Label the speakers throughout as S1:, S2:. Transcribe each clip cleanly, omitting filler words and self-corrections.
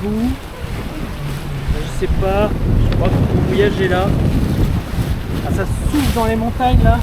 S1: bout. Je sais pas, je crois que le voyage est là. Ah, ça souffle dans les montagnes là.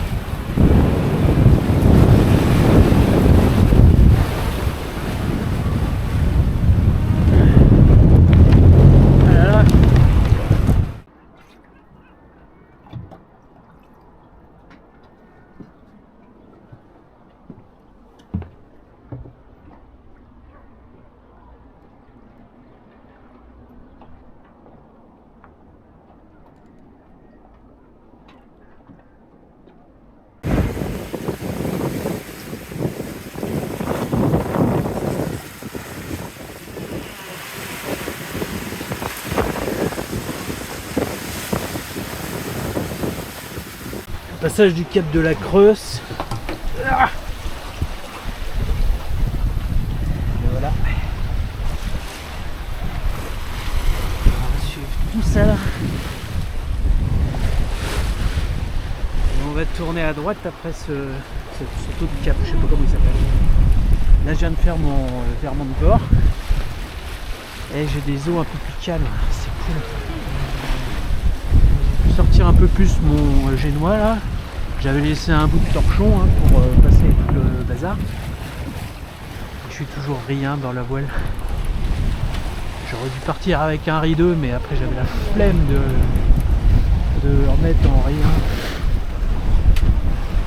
S1: Passage du cap de la Creuse. Ah, et voilà. On va suivre tout ça là. Et on va tourner à droite après ce saut du cap, je sais pas comment il s'appelle. Là je viens de faire mon virement de bord. Et j'ai des eaux un peu plus calmes, c'est cool. Je vais sortir un peu plus mon génois là. J'avais laissé un bout de torchon hein, pour passer tout le bazar. Je suis toujours rien dans la voile. J'aurais dû partir avec un rideau, mais après j'avais la flemme de remettre en rien.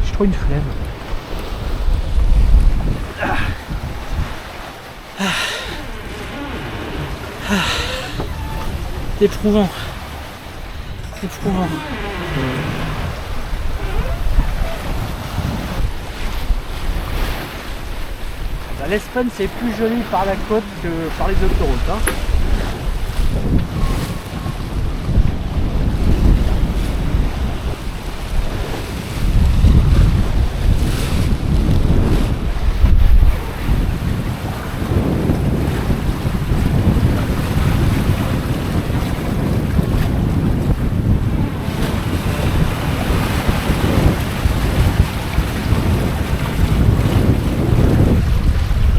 S1: J'ai trop une flemme. Éprouvant. Éprouvant. L'Espagne c'est plus joli par la côte que par les autoroutes. Hein.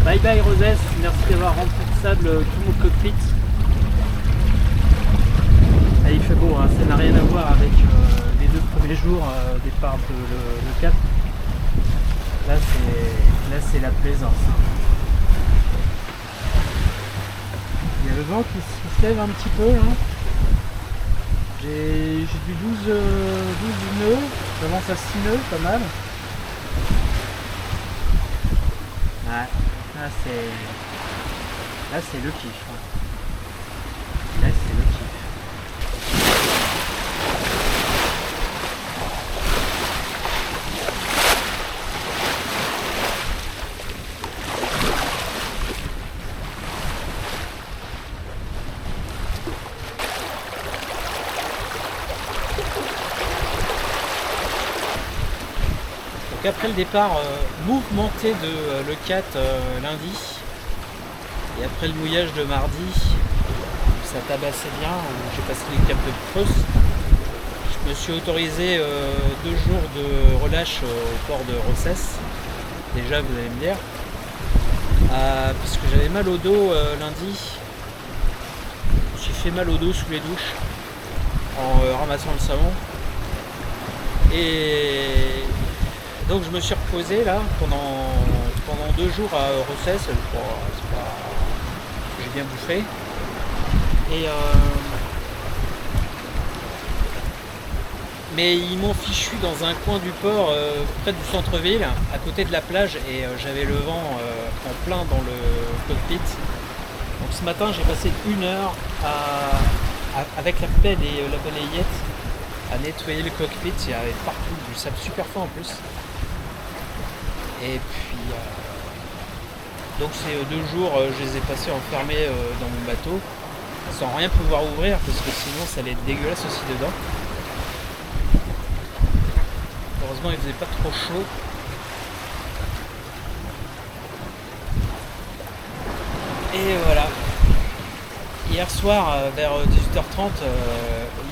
S1: Bye bye Rosès, merci d'avoir rempli de sable tout mon cockpit. Ah, il fait beau, hein. Ça n'a rien à voir avec les 2 premiers jours départ de le Cap. Là c'est la plaisance. Il y a le vent qui se lève un petit peu là. J'ai du 12 nœuds, j'avance à 6 nœuds, pas mal. Ouais. Là c'est le kiff. Là c'est le kiff. Donc après le départ mouvementé de l'E4 lundi, et après le mouillage de mardi, ça tabassait bien, j'ai passé les caps de Creuse. Je me suis autorisé 2 jours de relâche au port de Rossès. Déjà vous allez me dire. Parce que j'avais mal au dos lundi. J'ai fait mal au dos sous les douches en ramassant le savon. Et donc je me suis reposé là pendant 2 jours à Rossès. J'ai bien bouffé. Et mais ils m'ont fichu dans un coin du port près du centre-ville, à côté de la plage, et j'avais le vent en plein dans le cockpit. Donc ce matin j'ai passé 1 heure avec la pelle et la balayette à nettoyer le cockpit. Il y avait partout du sable super fin en plus. Et puis donc ces 2 jours je les ai passés enfermés dans mon bateau sans rien pouvoir ouvrir parce que sinon ça allait être dégueulasse aussi dedans. Heureusement il faisait pas trop chaud. Et voilà. Hier soir vers 18h30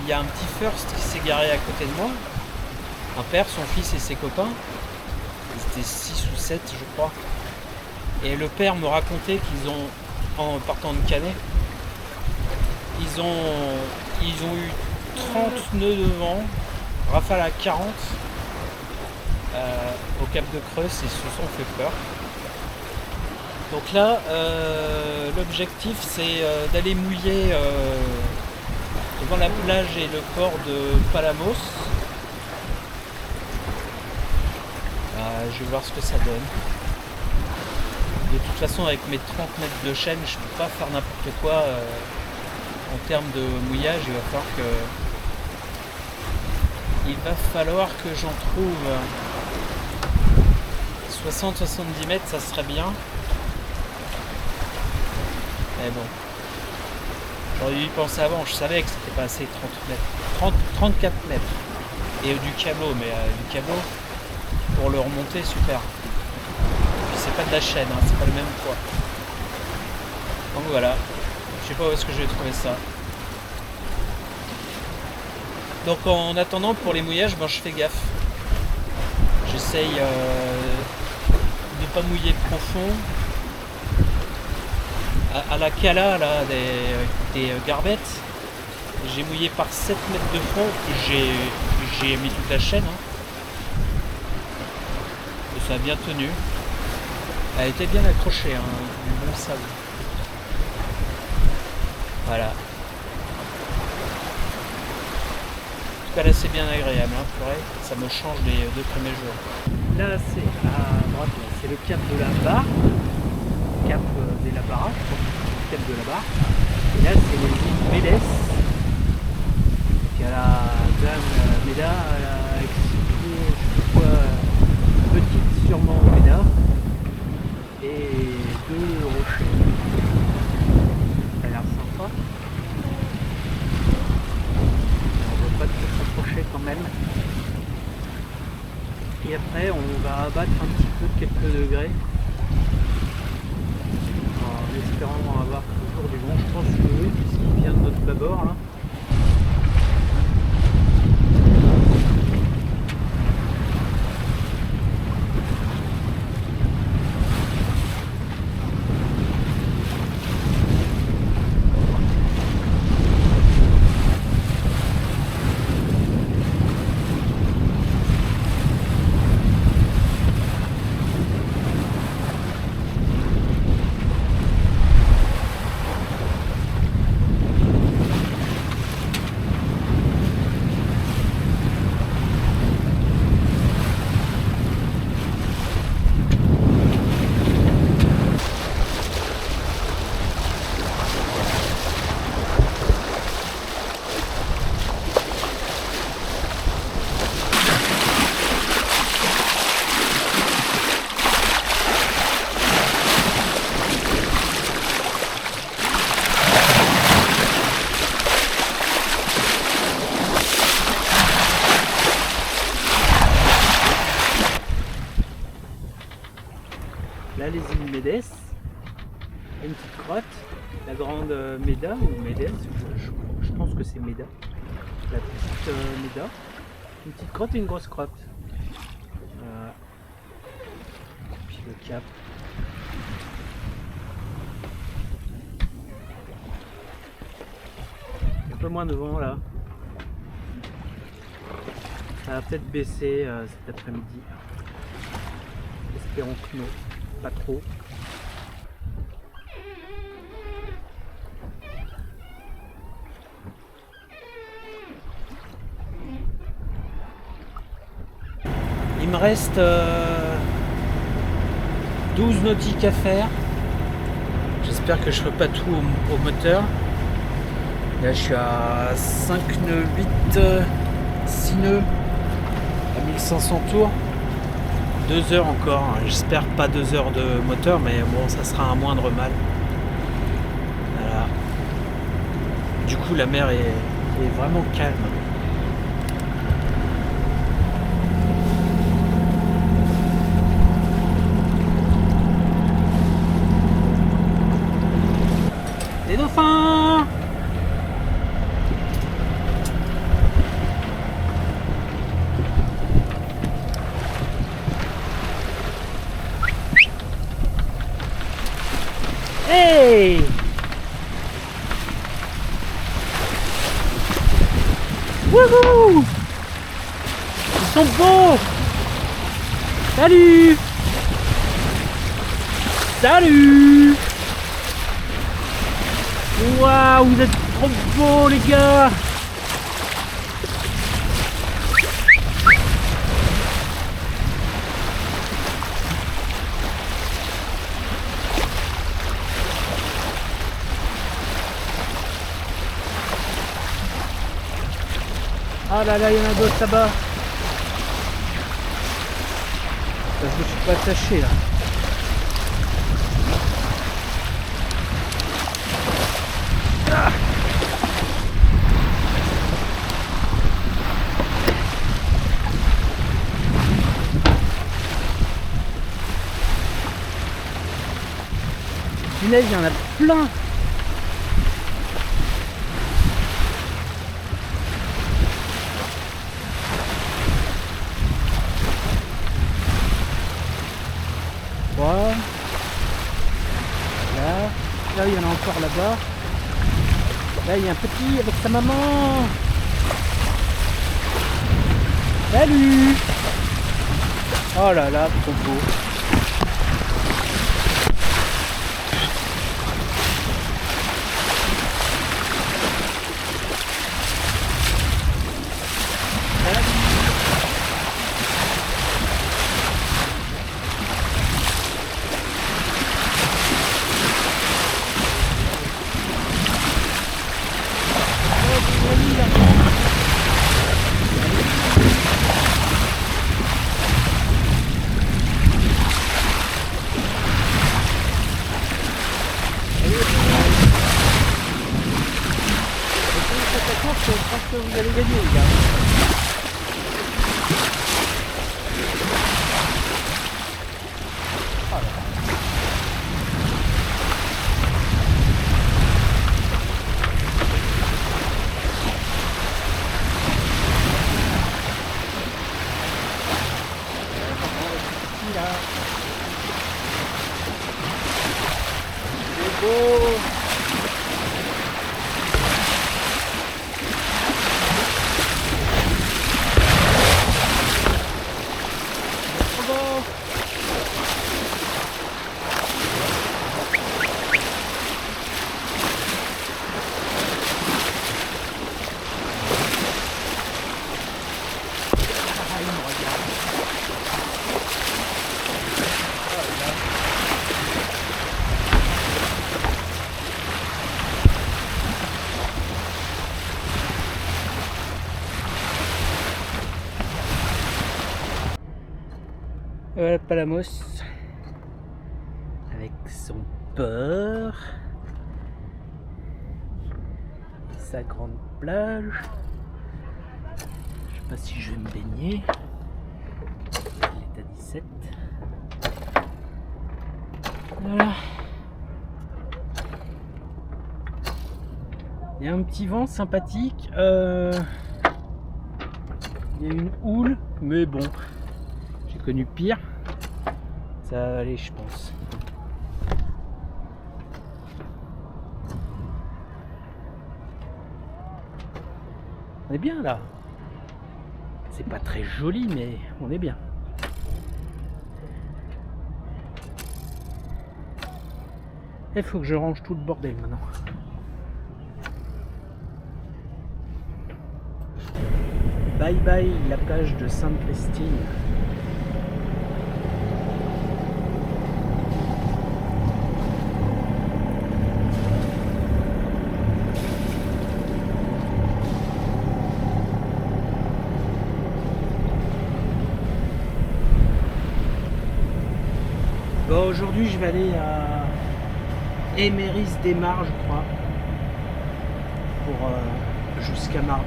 S1: il y a un petit First qui s'est garé à côté de moi. Un père, son fils et ses copains. Ils étaient 6 ou 7 je crois. Et le père me racontait qu'ils ont, en partant de Canet, ils ont eu 30 nœuds de vent, rafale à 40 au cap de Creuse, ils se sont fait peur. Donc là, l'objectif c'est d'aller mouiller devant la plage et le port de Palamos. Je vais voir ce que ça donne. De toute façon, avec mes 30 mètres de chaîne, je ne peux pas faire n'importe quoi en termes de mouillage. Il va falloir que j'en trouve 60-70 mètres, ça serait bien. Mais bon, j'aurais dû y penser avant, je savais que c'était pas assez 30 mètres. 34 mètres. Et du câbleau, mais du câbleau, pour le remonter, super. Puis c'est pas de la chaîne, hein, c'est pas le même poids. Donc voilà, je sais pas où est-ce que je vais trouver ça. Donc en attendant, pour les mouillages, ben, je fais gaffe. J'essaye de pas mouiller profond. À la cala là, des garbettes, j'ai mouillé par 7 mètres de fond, j'ai mis toute la chaîne. Hein. Et ça a bien tenu. Elle était bien accrochée, hein, du bon sable. Voilà. En tout cas là c'est bien agréable, hein, purée, ça me change les 2 premiers jours. Là c'est à droite, c'est le cap de la barre. Cap de la barre, cap de la barre. Et là c'est les îles Médès. Il y a la dame Méda, elle a expliqué, je sais pas quoi, petite sûrement Méda. Et 2 rochers. Ça a l'air sympa. On ne va pas trop s'approcher quand même. Et après on va abattre un petit peu de quelques degrés. En espérant avoir toujours du vent, je pense que oui, puisqu'il vient de notre bâbord là. Là les îles Médès, une petite grotte, la grande Méda ou Médès, je pense que c'est Méda, la petite Méda, une petite grotte et une grosse grotte. Voilà. Puis le cap. Un peu moins de vent là. Ça va peut-être baisser cet après-midi. Espérons que non. Pas trop. Il me reste 12 nautiques à faire. J'espère que je ferai pas tout au moteur. Là je suis à 5 nœuds, 8, 6 nœuds à 1500 tours. 2 heures encore, j'espère pas 2 heures de moteur, mais bon, ça sera un moindre mal. Voilà. Du coup, la mer est vraiment calme. Les dauphins! Hey! Wouhou! Ils sont beaux! Salut! Salut! Waouh, vous êtes trop beaux les gars! Ah là là, il y en a d'autres là-bas. Je me suis pas attaché là. Ah. Punaise, il y en a plein. Voilà. Là, il y en a encore là-bas. Là, il y a un petit avec sa maman. Salut! Oh là là, trop beau. Je pense que vous allez gagner les gars. C'est beau. Voilà Palamos avec son port et sa grande plage. Je sais pas si je vais me baigner. Il est à 17. Voilà. Il y a un petit vent sympathique. Il y a une houle, mais bon. J'ai connu pire, ça va aller je pense. On est bien là. C'est pas très joli mais on est bien. Il faut que je range tout le bordel maintenant. Bye bye la plage de Sainte-Christine. Bon, aujourd'hui je vais aller à Éméris-des-Mares je crois pour jusqu'à mardi.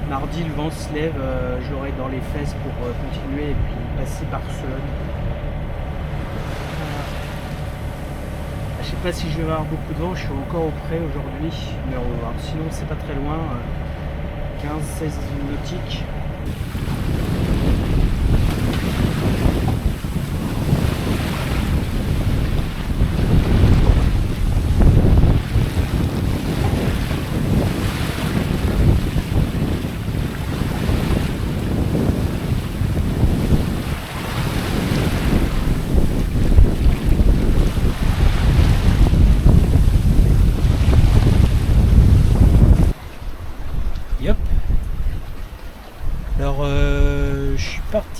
S1: Mardi le vent se lève, j'aurai dans les fesses pour continuer et puis passer Barcelone. Je sais pas si je vais avoir beaucoup de vent, je suis encore au près aujourd'hui, mais on va voir. Sinon c'est pas très loin, 15-16 nautiques.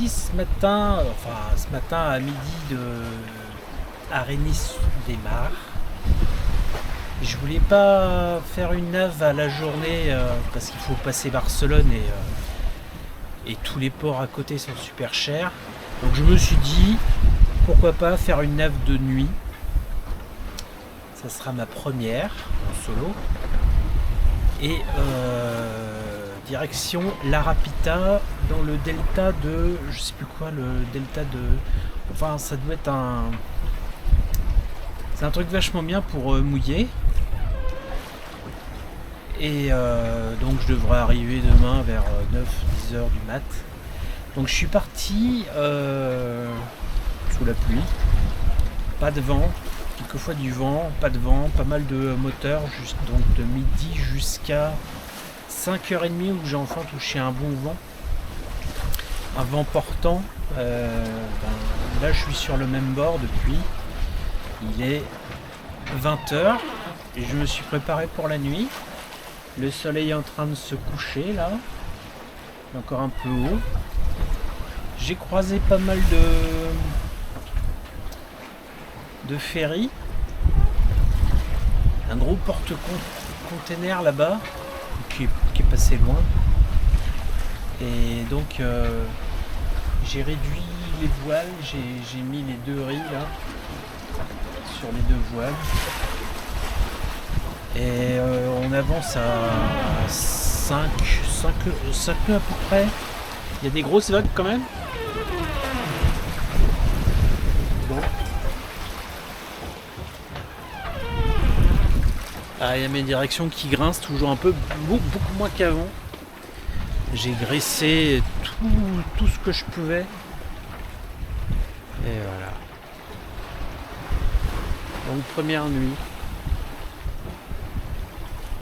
S1: sorti ce matin, à midi de Arénis-des-Mars. Je voulais pas faire une nave à la journée parce qu'il faut passer Barcelone et tous les ports à côté sont super chers. Donc je me suis dit pourquoi pas faire une nave de nuit. Ça sera ma première en solo. Et direction La Rapita dans le delta de, je sais plus quoi, le delta de, enfin ça doit être c'est un truc vachement bien pour mouiller. Et donc je devrais arriver demain vers 9-10 heures du mat. Donc je suis parti sous la pluie, pas de vent, quelquefois du vent, pas de vent, pas mal de moteurs, donc de midi jusqu'à 5h30 où j'ai enfin touché un bon vent, un vent portant. Là je suis sur le même bord depuis, il est 20h et je me suis préparé pour la nuit. Le soleil est en train de se coucher là, encore un peu haut. J'ai croisé pas mal de ferries. Un gros porte-container là-bas qui est passé loin. Et donc j'ai réduit les voiles, j'ai mis les 2 riz là sur les 2 voiles. Et on avance à 5 nœuds à peu près. Il y a des grosses vagues quand même. Bon. Ah, il y a mes directions qui grincent toujours un peu, beaucoup moins qu'avant. J'ai graissé tout ce que je pouvais. Et voilà. Donc première nuit.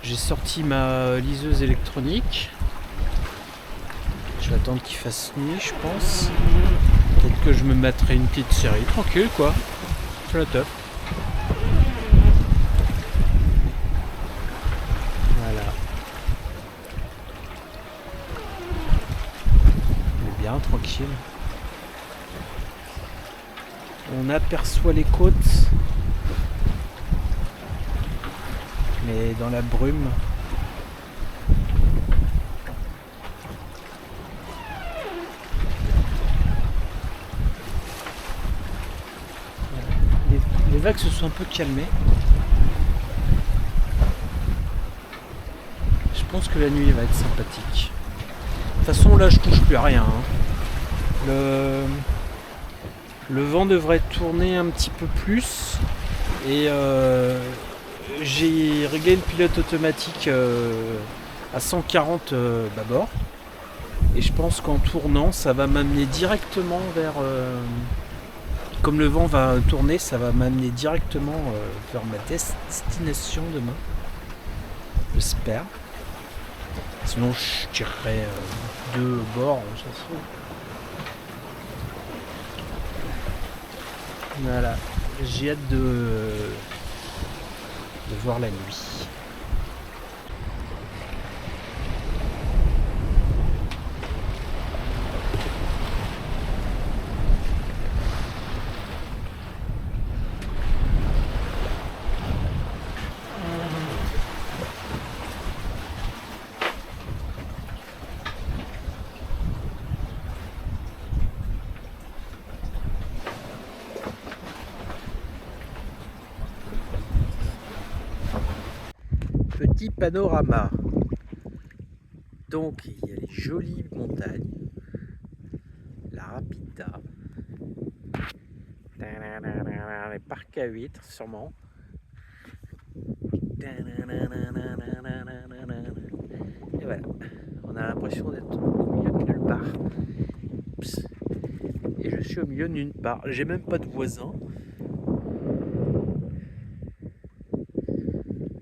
S1: J'ai sorti ma liseuse électronique. Je vais attendre qu'il fasse nuit, je pense. Peut-être que je me mettrai une petite série. Tranquille, quoi. C'est la top. Voilà. On est bien, tranquille. On aperçoit les côtes. Mais dans la brume. Les vagues se sont un peu calmées. Je pense que la nuit va être sympathique. De toute façon là je touche plus à rien. Le vent devrait tourner un petit peu plus. Et j'ai réglé le pilote automatique à 140 bâbord et je pense qu'en tournant ça va m'amener directement vers comme le vent va tourner, ça va m'amener directement vers ma destination demain, j'espère. Sinon je tirerai 2 bords, on s'en fout. Voilà, j'ai hâte de voir la nuit. Petit panorama. Donc il y a les jolies montagnes, la Rapita, les parcs à huîtres sûrement. Et voilà, on a l'impression d'être au milieu de nulle part. Et je suis au milieu de nulle part. J'ai même pas de voisins.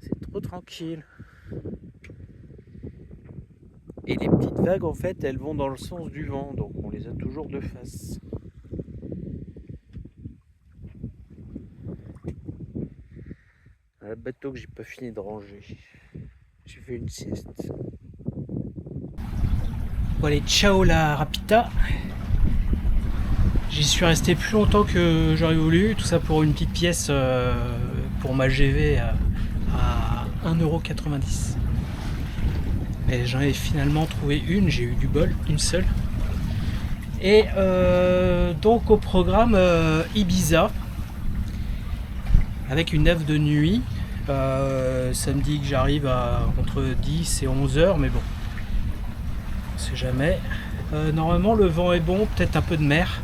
S1: C'est trop tranquille. Et les petites vagues, en fait, elles vont dans le sens du vent, donc on les a toujours de face. Un bateau que j'ai pas fini de ranger. J'ai fait une sieste. Bon allez, ciao la Rapita. J'y suis resté plus longtemps que j'aurais voulu, tout ça pour une petite pièce pour ma GV à 1,90€. Et j'en ai finalement trouvé une, j'ai eu du bol, une seule. Et donc au programme Ibiza, avec une œuvre de nuit. Ça me dit que j'arrive à entre 10 et 11 heures, mais bon, on sait jamais. Normalement le vent est bon, peut-être un peu de mer.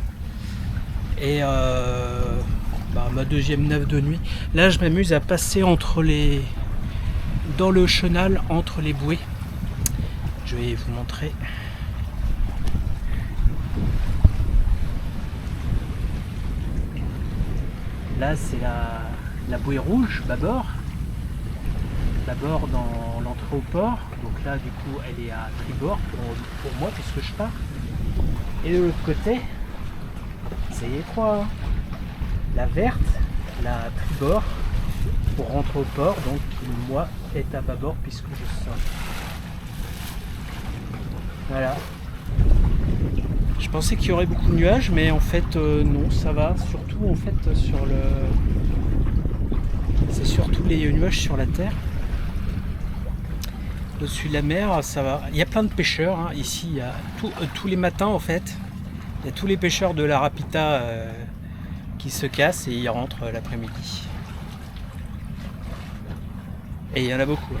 S1: Et ma deuxième nave de nuit. Là je m'amuse à passer dans le chenal entre les bouées. Je vais vous montrer. Là c'est la bouée rouge, bâbord. D'abord dans l'entrée au port, donc là du coup elle est à tribord pour moi puisque je pars. Et de l'autre côté, c'est étroit, hein. La verte, la tribord pour rentrer au port, donc qui moi est à bâbord puisque je sors. Voilà. Je pensais qu'il y aurait beaucoup de nuages, mais en fait non, ça va. Surtout en fait c'est surtout les nuages sur la terre. Au-dessus de la mer, ça va. Il y a plein de pêcheurs, hein. Ici. Il y a tous les matins, en fait, il y a tous les pêcheurs de la Rapita qui se cassent et ils rentrent l'après-midi. Et il y en a beaucoup.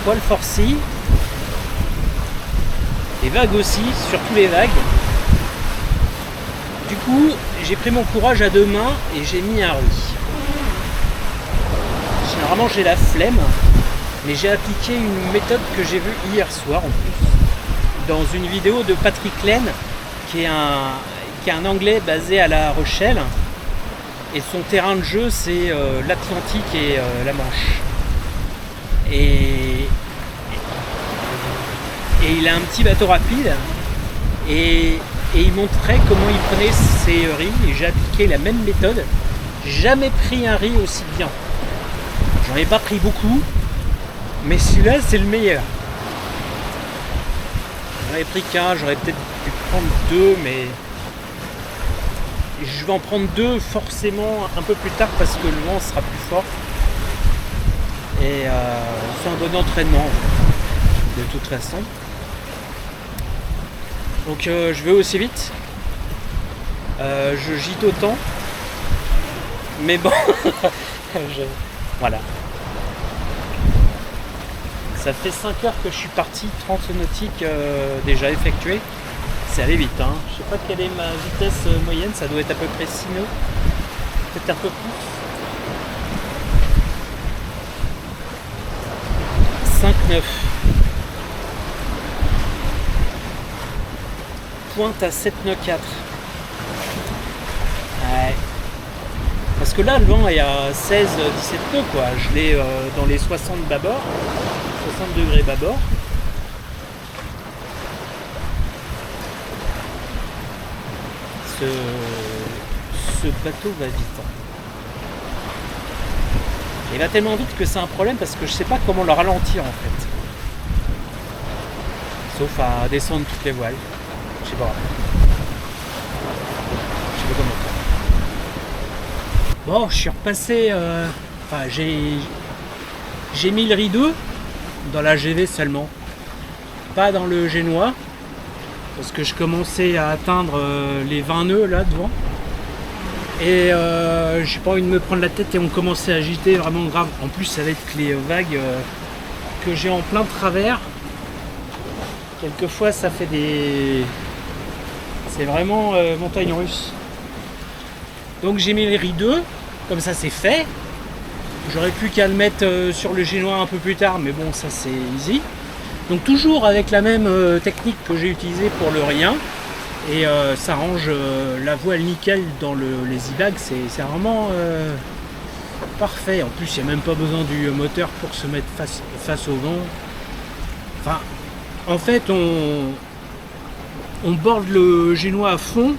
S1: Poil forci, les vagues aussi, surtout les vagues. Du coup, j'ai pris mon courage à deux mains et j'ai mis un riz. Généralement j'ai la flemme, mais j'ai appliqué une méthode que j'ai vue hier soir en plus, dans une vidéo de Patrick Laine, qui est un Anglais basé à La Rochelle, et son terrain de jeu c'est l'Atlantique et la Manche. Et il a un petit bateau rapide, et il montrait comment il prenait ses riz, et j'ai appliqué la même méthode. J'ai jamais pris un riz aussi bien. J'en ai pas pris beaucoup, mais celui-là c'est le meilleur. J'en avais pris qu'un, j'aurais peut-être pu prendre deux, mais je vais en prendre deux forcément un peu plus tard parce que le vent sera plus fort. Et c'est un bon entraînement de toute façon. Donc je vais aussi vite. Je gîte autant. Mais bon, voilà. Ça fait 5 heures que je suis parti, 30 nautiques déjà effectuées. C'est allé vite, hein. Je sais pas quelle est ma vitesse moyenne, ça doit être à peu près 6 nœuds. Peut-être un peu plus. 5-9. Pointe à 7 nœuds 4. Ouais. Parce que là, le vent est à 16-17 nœuds, quoi. Je l'ai dans les 60 bâbord, 60 degrés bâbord. Ce bateau va vite. Hein. Il va tellement vite que c'est un problème parce que je sais pas comment le ralentir en fait. Sauf à descendre toutes les voiles. Je sais pas. Je sais pas comment faire. Bon, je suis repassé. Enfin, j'ai mis le riz 2 dans la GV seulement. Pas dans le génois. Parce que je commençais à atteindre les 20 nœuds là devant. Et j'ai pas envie de me prendre la tête et on commençait à agiter vraiment grave. En plus avec les vagues que j'ai en plein travers. Quelquefois ça fait des... C'est vraiment montagne russe. Donc j'ai mis les riz 2, comme ça c'est fait. J'aurais plus qu'à le mettre sur le génois un peu plus tard, mais bon ça c'est easy. Donc toujours avec la même technique que j'ai utilisée pour le riz 1. Et ça range la voile nickel dans les e-bags, c'est vraiment parfait. En plus, il n'y a même pas besoin du moteur pour se mettre face au vent. Enfin, en fait, on borde le génois à fond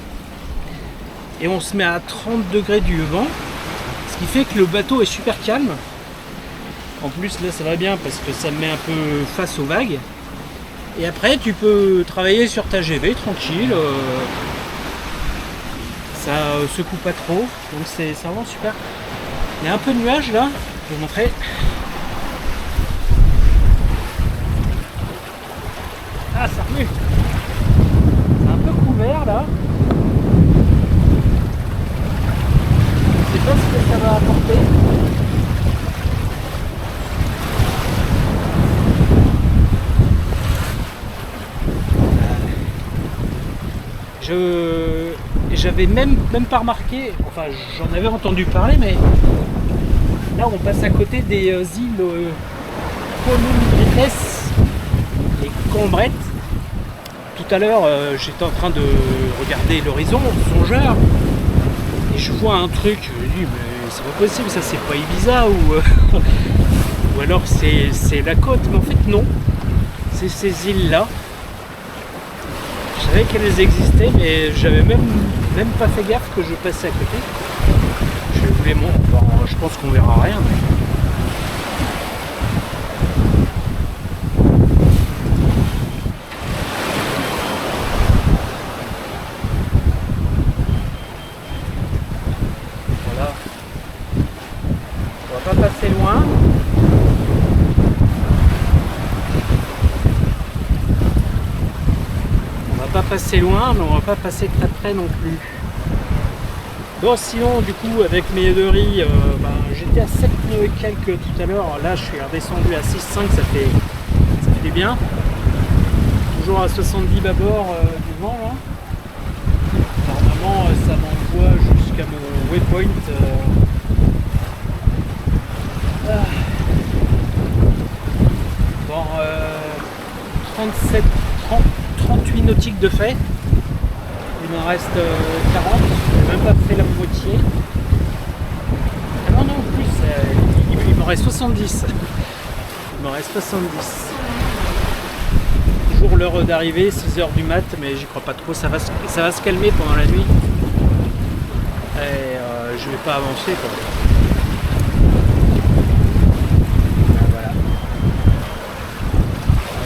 S1: et on se met à 30 degrés du vent, ce qui fait que le bateau est super calme. En plus, là, ça va bien parce que ça me met un peu face aux vagues. Et après, tu peux travailler sur ta GV tranquille. Ça secoue pas trop. Donc c'est vraiment super. Il y a un peu de nuages là. Je vais vous montrer. Ah, ça remue. C'est un peu couvert là. Je sais pas ce que ça va apporter. J'avais même pas remarqué, enfin j'en avais entendu parler, mais là on passe à côté des îles Columbrites et Combrettes. Tout à l'heure j'étais en train de regarder l'horizon, songeur, et je vois un truc, je me dis mais c'est pas possible, ça c'est pas Ibiza ou alors c'est la côte, mais en fait non, c'est ces îles là. Je savais qu'elles existaient, mais j'avais même pas fait gaffe que je passais à côté. Je voulais bon, je pense qu'on verra rien. Mais... Voilà. On va pas passer loin. Pas passer loin, mais on va pas passer très près non plus. Bon, sinon du coup avec mes deux riz, j'étais à 7 nœuds et quelques tout à l'heure. Là je suis redescendu à 6,5, ça fait bien. Toujours à 70 bâbord du vent là. Normalement ça m'envoie fois jusqu'à mon waypoint. Bon, 38 nautiques de fait. Il m'en reste 40. J'ai même pas fait la moitié. Ah non, non, en plus, il m'en reste 70. Il m'en reste 70. Toujours l'heure d'arrivée, 6h du mat, mais j'y crois pas trop. Ça va se calmer pendant la nuit. Et je vais pas avancer, quoi. Voilà.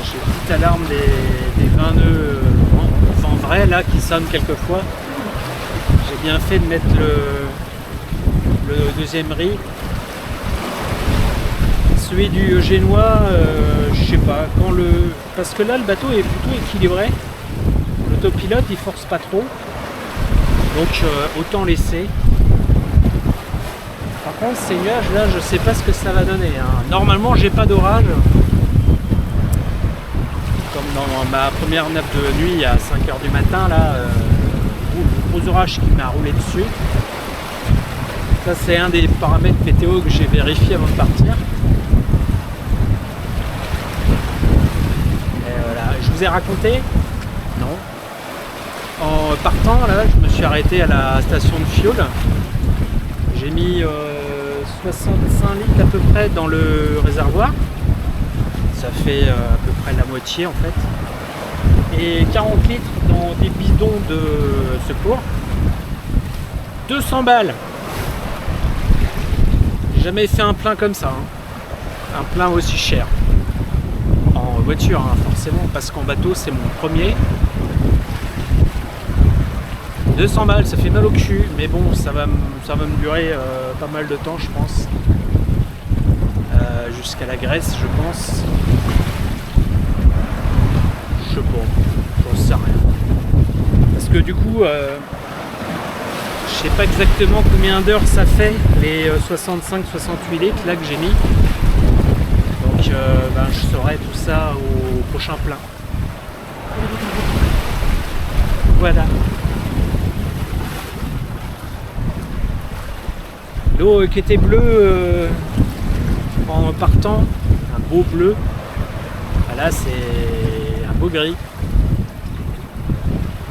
S1: J'ai une petite alarme des 20 nœuds en vrai là qui sonne quelquefois. J'ai bien fait de mettre le deuxième riz. Celui du génois, je sais pas, parce que là le bateau est plutôt équilibré. L'autopilote il force pas trop. Donc autant laisser. Par contre ces nuages là je sais pas ce que ça va donner. Hein. Normalement j'ai pas d'orage. Comme dans ma première nappe de nuit à 5h du matin là, gros orage qui m'a roulé dessus. Ça c'est un des paramètres météo que j'ai vérifié avant de partir. Et voilà, je vous ai raconté? Non. En partant là, je me suis arrêté à la station de fioul. J'ai mis 65 litres à peu près dans le réservoir. Ça fait à peu près la moitié en fait. Et 40 litres dans des bidons de secours. 200 balles. J'ai jamais fait un plein comme ça. Hein. Un plein aussi cher. En voiture, hein, forcément, parce qu'en bateau c'est mon premier. 200 balles, ça fait mal au cul, mais bon, ça va me durer pas mal de temps, je pense. Jusqu'à la Grèce, je pense. Je sais pas, j'en sais rien. Parce que du coup, je sais pas exactement combien d'heures ça fait, les 65-68 litres là que j'ai mis. Donc je saurai tout ça au prochain plein. Voilà. L'eau qui était bleue en partant, un beau bleu. Là c'est un beau gris.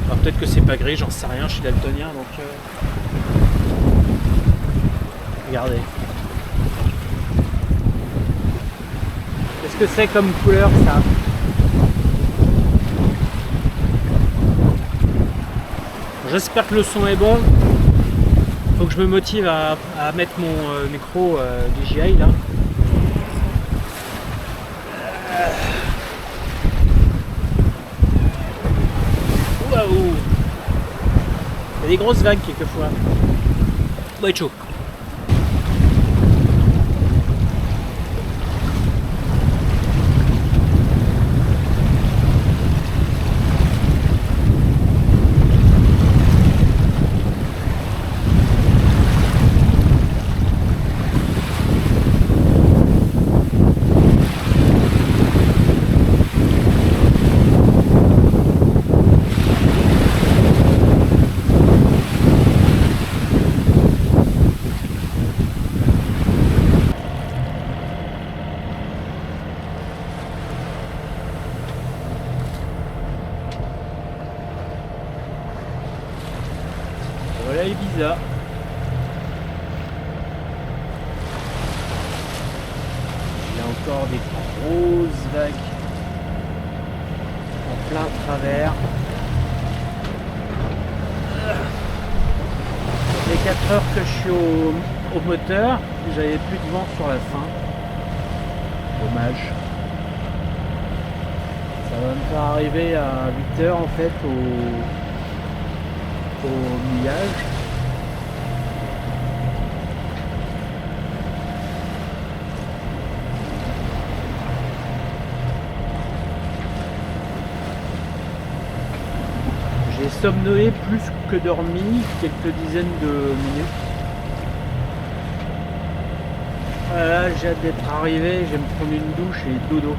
S1: Alors peut-être que c'est pas gris, j'en sais rien, je suis daltonien donc regardez. Qu'est-ce que c'est comme couleur ça? J'espère que le son est bon. Faut que je me motive à mettre mon micro DJI là. Waouh! Il y a des grosses vagues quelquefois. Ouais, chaud. Voilà Ibiza. Il y a encore des grosses vagues en plein travers. Ça fait 4 heures que je suis au moteur. J'avais plus de vent sur la fin. Dommage. Ça va me faire arriver à 8 heures en fait au mouillage. J'ai somnolé plus que dormi quelques dizaines de minutes. Voilà, j'ai hâte d'être arrivé, je vais me prendre une douche et dodo.